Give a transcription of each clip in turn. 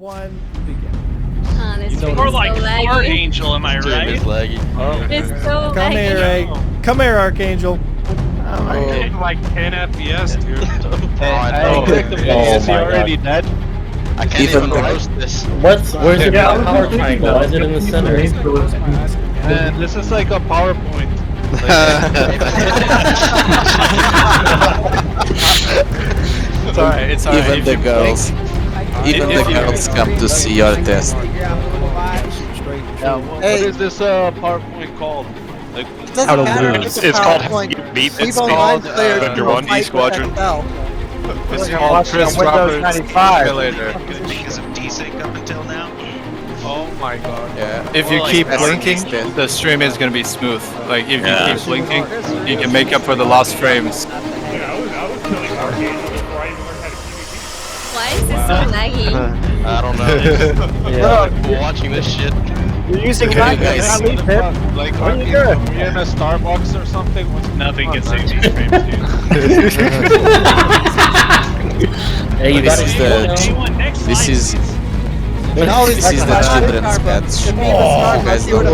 1, begin. This You know, More stream like is so Fart laggy. Angel, am I right? It's laggy. It's so Come laggy. here, Ray. Come here, Archangel. Okay. Like 10 FPS, dude. Is he already dead? I can't even roast this. Where's the power triangle? Why is it in the center? Man, this is like a PowerPoint. It's alright, it's alright. Even the girls, come to see your test. What is this PowerPoint called? Like, How to lose. It's called Beat It's called Under One E Squadron. It's called Chris Roberts Simulator. Good because of desync up until now. Oh my god. Yeah. If you keep that's blinking, extent. the stream is gonna be smooth. Like if you keep blinking, you can make up for the lost frames. Why is this so laggy? I don't know. Watching this shit. you're using lag, guys. Like, are we in a Starbucks or something? Nothing can save these frames, dude. Hey, you This gotta is chill the- down. Anyone, next This slide, is please. this is the children's patch. You guys don't have.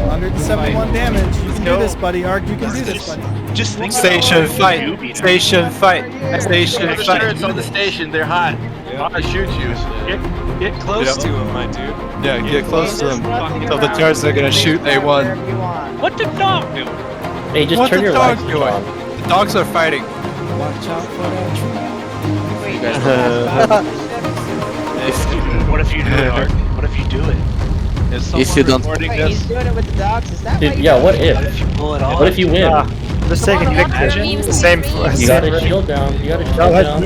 171 damage. You can do this, buddy. Arc, you can do this, buddy. Just think Station about fight. YouTube, Station fight. Station Make sure fight. it's on the station, they're hot. I'll shoot you. Get close to him, my dude. Yeah, get close to him. So the turrets are gonna shoot A1. What the dog doing? Hey, just What turn the your dog lights doing? on. The dogs are fighting. Watch out for that tree. You guys What if you do it, Art? What if you do it? If you don't- recording this? doing it with the dogs. Is that Dude, yeah, what if? Pull it off. What if you win? Just taking pictures. The same. You gotta shield down. You gotta shield down.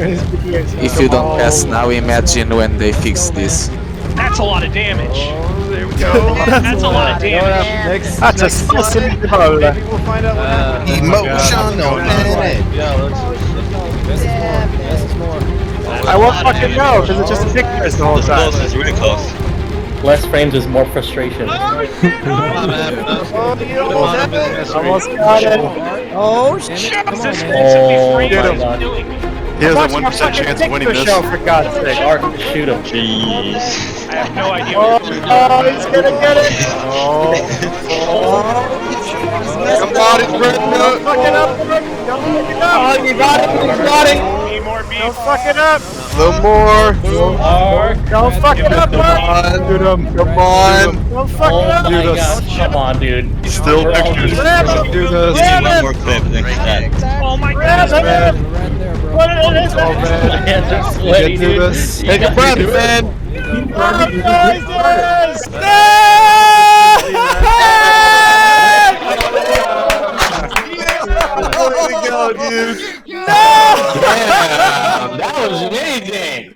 If you don't pass now, imagine when they fix this. That's a lot of damage. There we go. That's a lot of damage. That's a simple. Maybe we'll find out what happened. Emotional panic. Yeah, This is more. I won't fucking know because it's just pictures the whole time. It's really close. Less frames is more frustration. Almost got it. Oh, Jesus, shit. Come on, man. Oh instantly my frames. god. Doing me. He has a 1% chance of winning this. Show, for God's sake. Ark, shoot him. Jeez. I have no idea. Oh, what you're doing. he's gonna get it. Come on, it's burning up. Fuck it up. Don't fuck it up. Oh, you got it. You got it. Be more beef. Don't fuck it up. A little more. Ark. Don't fuck it up, Mark. Come on. Don't fuck Oh it up. my god, come on, dude. Still We're all pictures. used to Grab it. him. Do this. Grab One him. more clip. Thanks for that. Oh my Grab god. him. Right there, bro. What is it? My hands are sweaty, dude. You Take a gotta breath, do it. man. That was amazing.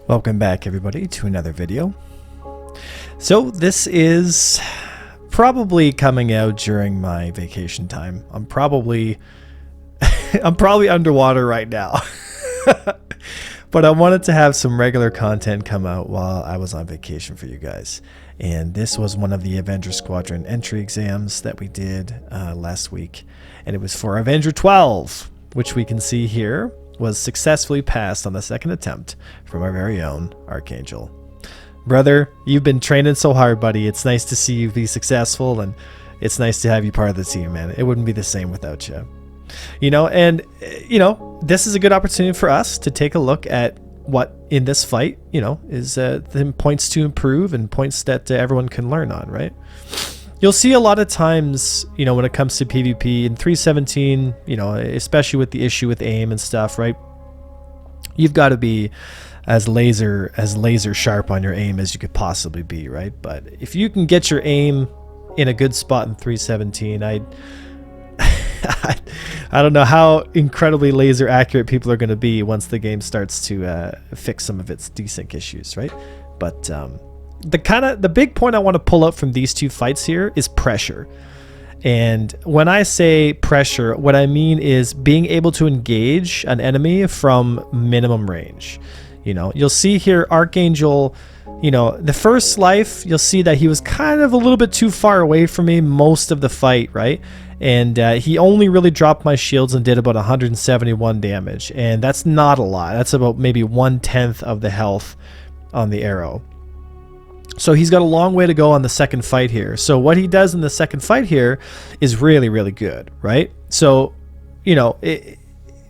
Welcome back, everybody, to another video. So this is probably coming out during my vacation time. I'm probably underwater right now. But I wanted to have some regular content come out while I was on vacation for you guys. And this was one of the Avenger Squadron entry exams that we did last week. And it was for Avenger 12, which we can see here was successfully passed on the second attempt from our very own Archangel. Brother, you've been training so hard, buddy. It's nice to see you be successful, and it's nice to have you part of the team, man. It wouldn't be the same without you. You know, and, you know, this is a good opportunity for us to take a look at what in this fight, you know, is the points to improve and points that everyone can learn on, right? You'll see a lot of times, you know, when it comes to PvP in 317, you know, especially with the issue with aim and stuff, right? You've got to be as laser sharp on your aim as you could possibly be, right? But if you can get your aim in a good spot in 317, I don't know how incredibly laser accurate people are going to be once the game starts to fix some of its desync issues, right? But the big point I want to pull up from these two fights here is pressure. And when I say pressure, what I mean is being able to engage an enemy from minimum range. You know, you'll see here Archangel, you know, the first life, you'll see that he was kind of a little bit too far away from me most of the fight, right? And he only really dropped my shields and did about 171 damage. And that's not a lot. That's about maybe 1/10 of the health on the arrow. So he's got a long way to go on the second fight here. So what he does in the second fight here is really, really good, right? So, you know,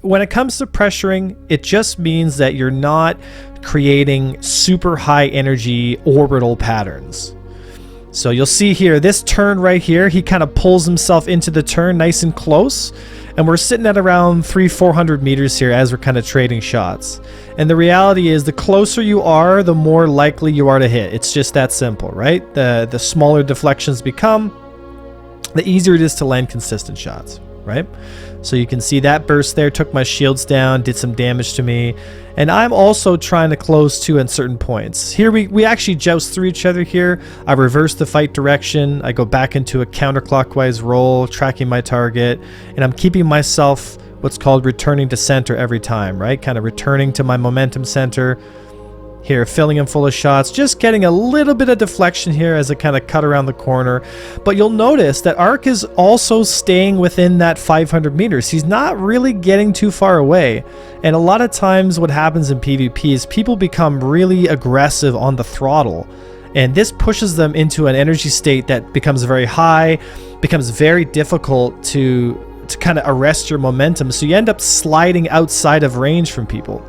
when it comes to pressuring, it just means that you're not creating super high energy orbital patterns. So you'll see here, this turn right here, he kind of pulls himself into the turn nice and close. And we're sitting at around 300-400 meters here as we're kind of trading shots. And the reality is the closer you are, the more likely you are to hit. It's just that simple, right? The smaller deflections become, the easier it is to land consistent shots, right? So you can see that burst there took my shields down, did some damage to me. And I'm also trying to close too at certain points. Here we actually joust through each other here. I reverse the fight direction. I go back into a counterclockwise roll, tracking my target. And I'm keeping myself what's called returning to center every time, right? Kind of returning to my momentum center. Here, filling him full of shots, just getting a little bit of deflection here as I kind of cut around the corner. But you'll notice that Ark is also staying within that 500 meters. He's not really getting too far away. And a lot of times what happens in PvP is people become really aggressive on the throttle. And this pushes them into an energy state that becomes very high, becomes very difficult to kind of arrest your momentum. So you end up sliding outside of range from people.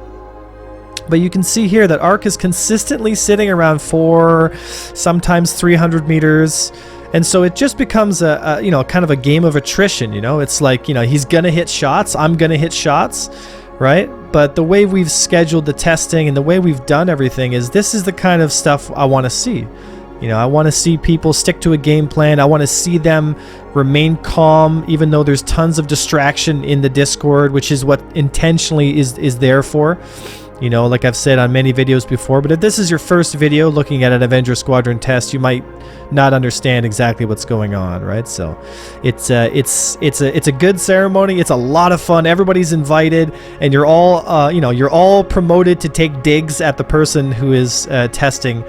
But you can see here that Ark is consistently sitting around 400, sometimes 300 meters. And so it just becomes a you know, kind of a game of attrition, you know? It's like, you know, he's going to hit shots, I'm going to hit shots, right? But the way we've scheduled the testing and the way we've done everything is this is the kind of stuff I want to see. You know, I want to see people stick to a game plan. I want to see them remain calm, even though there's tons of distraction in the Discord, which is what intentionally is there for. You know, like I've said on many videos before, but if this is your first video looking at an Avenger Squadron test, you might not understand exactly what's going on, right? So it's a good ceremony. It's a lot of fun. Everybody's invited, and you're all you know, you're all promoted to take digs at the person who is testing,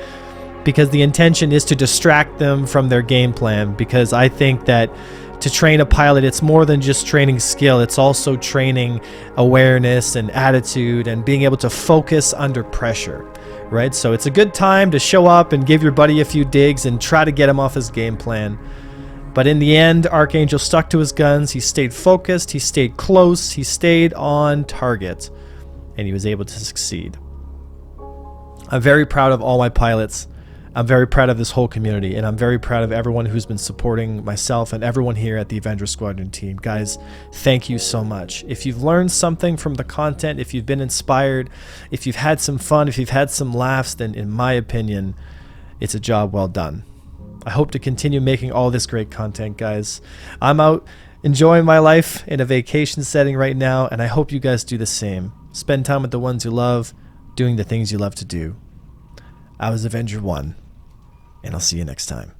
because the intention is to distract them from their game plan. Because I think that to train a pilot, it's more than just training skill. It's also training awareness and attitude and being able to focus under pressure, right? So it's a good time to show up and give your buddy a few digs and try to get him off his game plan. But in the end, Archangel stuck to his guns. He stayed focused. He stayed close. He stayed on target, and he was able to succeed. I'm very proud of all my pilots. I'm very proud of this whole community, and I'm very proud of everyone who's been supporting myself and everyone here at the Avenger Squadron team. Guys, thank you so much. If you've learned something from the content, if you've been inspired, if you've had some fun, if you've had some laughs, then in my opinion, it's a job well done. I hope to continue making all this great content, guys. I'm out enjoying my life in a vacation setting right now, and I hope you guys do the same. Spend time with the ones you love, doing the things you love to do. I was Avenger 1, and I'll see you next time.